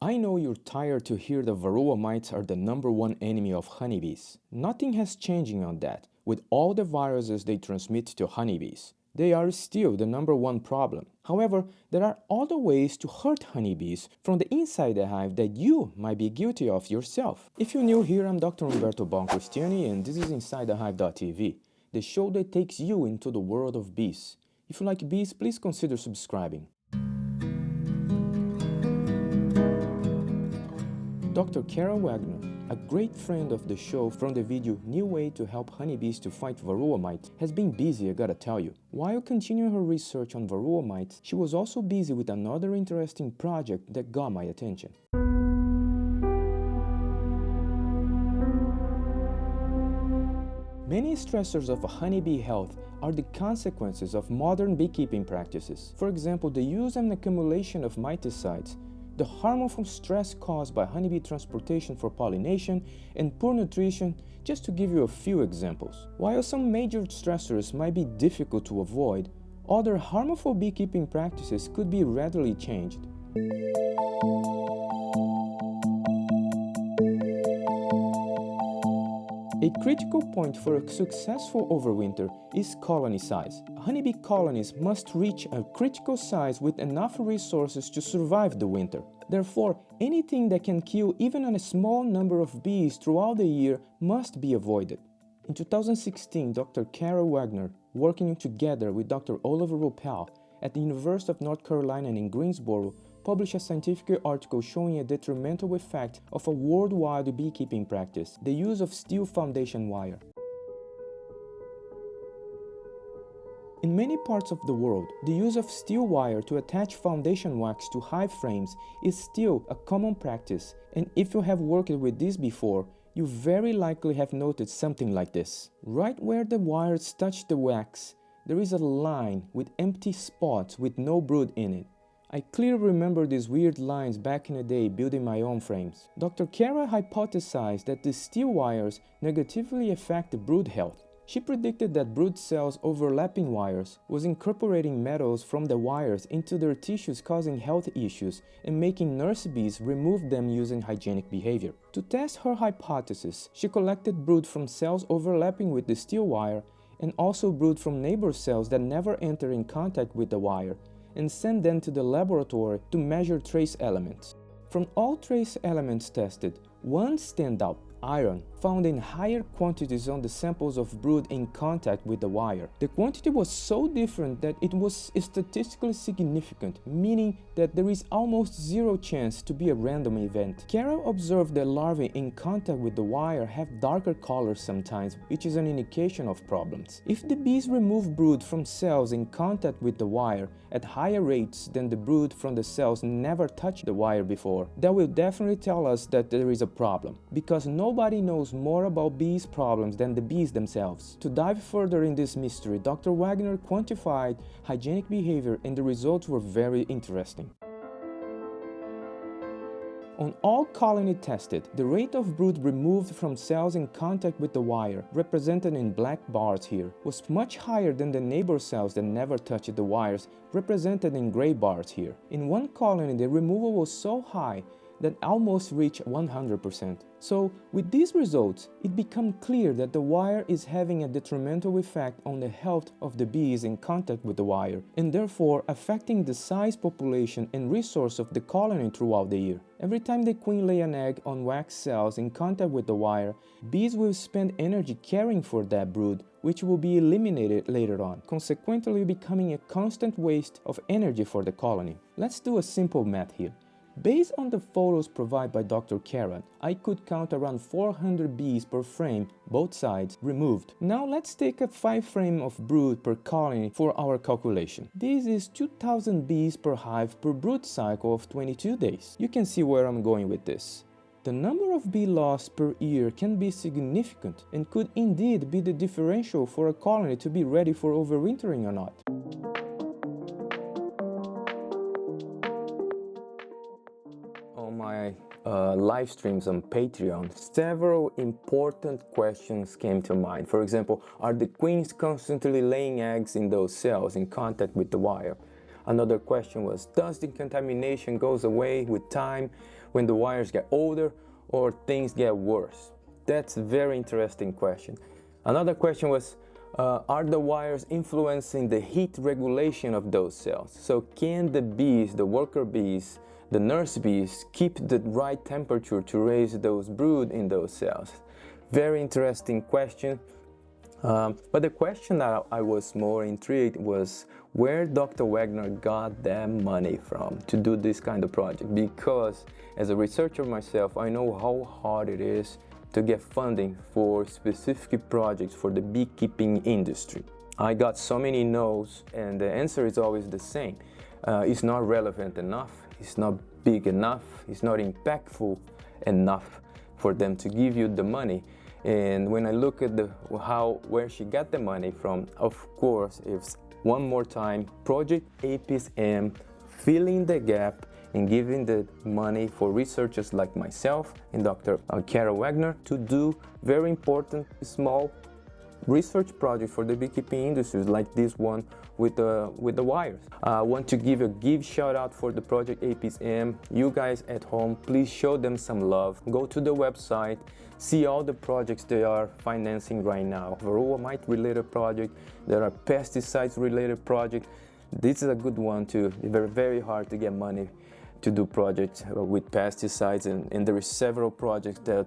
I know you're tired to hear the Varroa mites are the #1 enemy of honeybees. Nothing has changing on that. With all the viruses they transmit to honeybees, they are still the #1 problem. However, there are other ways to hurt honeybees from the inside the hive that you might be guilty of yourself. If you're new here, I'm Dr. Umberto Boncristiani and this is InsideTheHive.tv, the show that takes you into the world of bees. If you like bees, please consider subscribing. Dr. Kara Wagner, a great friend of the show from the video New Way to Help Honeybees to Fight Varroa Mites, has been busy, I gotta tell you. While continuing her research on Varroa mites, she was also busy with another interesting project that got my attention. Many stressors of honeybee health are the consequences of modern beekeeping practices. For example, the use and accumulation of miticides, the harmful stress caused by honeybee transportation for pollination, and poor nutrition, just to give you a few examples. While some major stressors might be difficult to avoid, other harmful beekeeping practices could be readily changed. A critical point for a successful overwinter is colony size. Honeybee colonies must reach a critical size with enough resources to survive the winter. Therefore, anything that can kill even a small number of bees throughout the year must be avoided. In 2016, Dr. Kara Wagner, working together with Dr. Oliver Ruppel at the University of North Carolina in Greensboro, published a scientific article showing a detrimental effect of a worldwide beekeeping practice, the use of steel foundation wire. In many parts of the world, the use of steel wire to attach foundation wax to hive frames is still a common practice, and if you have worked with this before, you very likely have noticed something like this. Right where the wires touch the wax, there is a line with empty spots with no brood in it. I clearly remember these weird lines back in the day building my own frames. Dr. Kara hypothesized that the steel wires negatively affect the brood health. She predicted that brood cells overlapping wires was incorporating metals from the wires into their tissues, causing health issues and making nurse bees remove them using hygienic behavior. To test her hypothesis, she collected brood from cells overlapping with the steel wire and also brood from neighbor cells that never enter in contact with the wire, and send them to the laboratory to measure trace elements. From all trace elements tested, one stand out, iron, found in higher quantities on the samples of brood in contact with the wire. The quantity was so different that it was statistically significant, meaning that there is almost zero chance to be a random event. Kara observed that larvae in contact with the wire have darker colors sometimes, which is an indication of problems. If the bees remove brood from cells in contact with the wire at higher rates than the brood from the cells never touched the wire before, that will definitely tell us that there is a problem, because nobody knows more about bees' problems than the bees themselves. To dive further in this mystery, Dr. Wagner quantified hygienic behavior and the results were very interesting. On all colonies tested, the rate of brood removed from cells in contact with the wire, represented in black bars here, was much higher than the neighbor cells that never touched the wires, represented in gray bars here. In one colony, the removal was so high that almost reached 100%. So, with these results, it became clear that the wire is having a detrimental effect on the health of the bees in contact with the wire, and therefore affecting the size, population, and resource of the colony throughout the year. Every time the queen lay an egg on wax cells in contact with the wire, bees will spend energy caring for that brood, which will be eliminated later on, consequently becoming a constant waste of energy for the colony. Let's do a simple math here. Based on the photos provided by Dr. Kara, I could count around 400 bees per frame, both sides, removed. Now let's take a 5 frame of brood per colony for our calculation. This is 2000 bees per hive per brood cycle of 22 days. You can see where I'm going with this. The number of bee loss per year can be significant and could indeed be the differential for a colony to be ready for overwintering or not. On my live streams on Patreon, several important questions came to mind. For example, are the queens constantly laying eggs in those cells in contact with the wire? Another question was, does the contamination goes away with time when the wires get older or things get worse? That's a very interesting question. Another question was, are the wires influencing the heat regulation of those cells? So can the bees, the worker bees, the nurse bees, keep the right temperature to raise those brood in those cells? Very interesting question. But the question that I was more intrigued was where Dr. Wagner got that money from to do this kind of project. Because as a researcher myself, I know how hard it is to get funding for specific projects for the beekeeping industry. I got so many no's, and the answer is always the same. It's not relevant enough, it's not big enough, it's not impactful enough for them to give you the money. And when I look at where she got the money from, of course, it's one more time Project APIS M filling the gap and giving the money for researchers like myself and Dr. Kara Wagner to do very important small research projects for the beekeeping industries, like this one with the wires. I want to give a shout out for the Project APIS M. You guys at home, please show them some love. Go to the website, see all the projects they are financing right now. Varroa mite related project, there are pesticides related projects. This is a good one too. It's very, very hard to get money to do projects with pesticides, and there is several projects that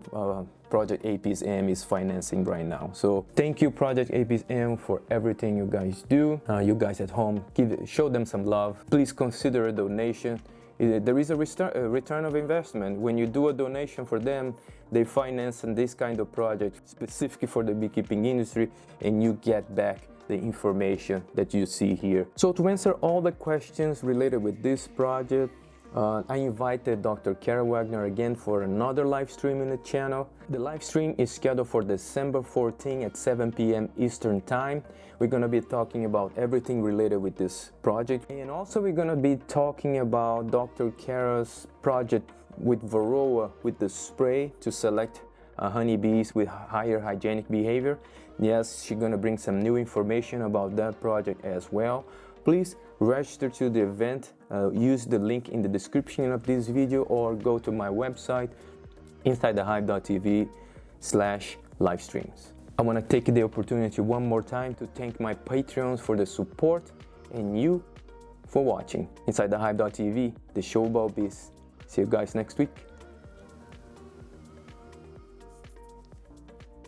Project APIS M is financing right now. So thank you, Project APIS M, for everything you guys do. You guys at home, show them some love. Please consider a donation. There is a return of investment. When you do a donation for them, they finance this kind of project specifically for the beekeeping industry, and you get back the information that you see here. So to answer all the questions related with this project, I invited Dr. Kara Wagner again for another live stream in the channel. The live stream is scheduled for December 14 at 7 p.m. Eastern Time. We're going to be talking about everything related with this project. And also we're going to be talking about Dr. Kara's project with Varroa, with the spray to select honeybees with higher hygienic behavior. Yes, she's going to bring some new information about that project as well. Please register to the event. Use the link in the description of this video, or go to my website insidethehive.tv/livestreams. I want to take the opportunity one more time to thank my Patreons for the support and you for watching. InsideTheHive.tv, the show about bees. See you guys next week.